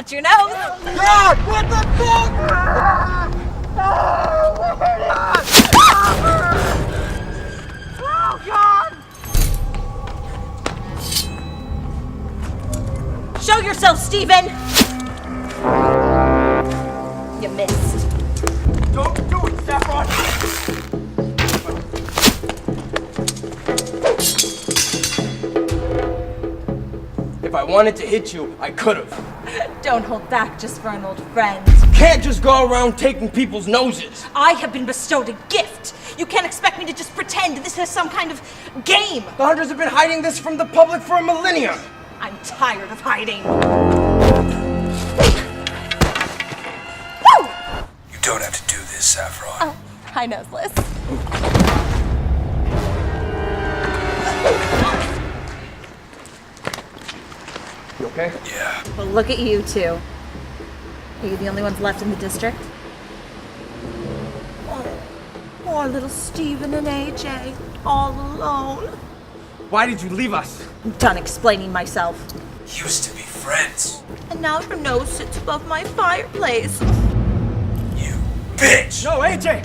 Watch your nose. God, what the fuck? Oh, God! Show yourself, Steven! You missed. Don't do it, Saffron! If I wanted to hit you, I could've. Don't hold back just for an old friend. You can't just go around taking people's noses. I have been bestowed a gift. You can't expect me to just pretend this is some kind of game. The hunters have been hiding this from the public for a millennium. I'm tired of hiding. You don't have to do this, Saffron. Oh, hi, Noseless. You okay? Yeah. Well, look at you two. Are you the only ones left in the district? Oh, poor little Steven and AJ, all alone. Why did you leave us? I'm done explaining myself. Used to be friends. And now your nose sits above my fireplace. You bitch! No, AJ!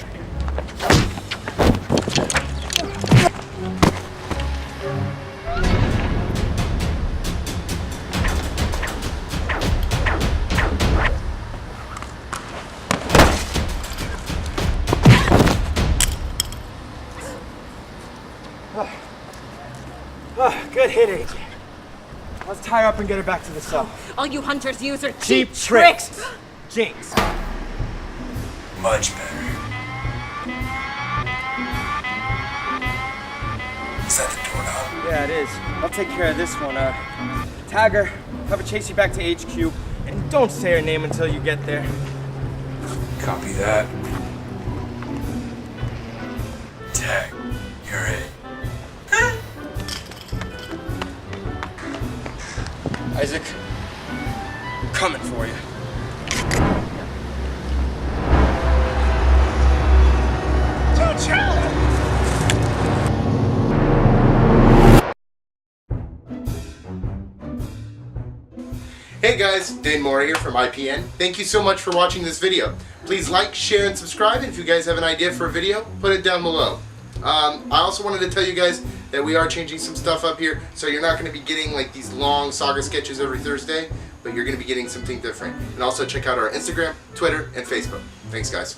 Good hit, AJ. Let's tie her up and get her back to the cell. All you hunters use are Cheap cheap tricks. Jinx. Much better. Is that the doorknob? Yeah, it is. I'll take care of this one. Tag her, have her chase you back to HQ, and don't say her name until you get there. Copy that. Tag, you're it. Isaac, I'm coming for you. Hey guys, Dane Morey here from IPN. Thank you so much for watching this video. Please like, share, and subscribe. And if you guys have an idea for a video, put it down below. I also wanted to tell you guys that we are changing some stuff up here, so you're not going to be getting like these long saga sketches every Thursday, but you're going to be getting something different. And also check out our Instagram, Twitter, and Facebook. Thanks guys.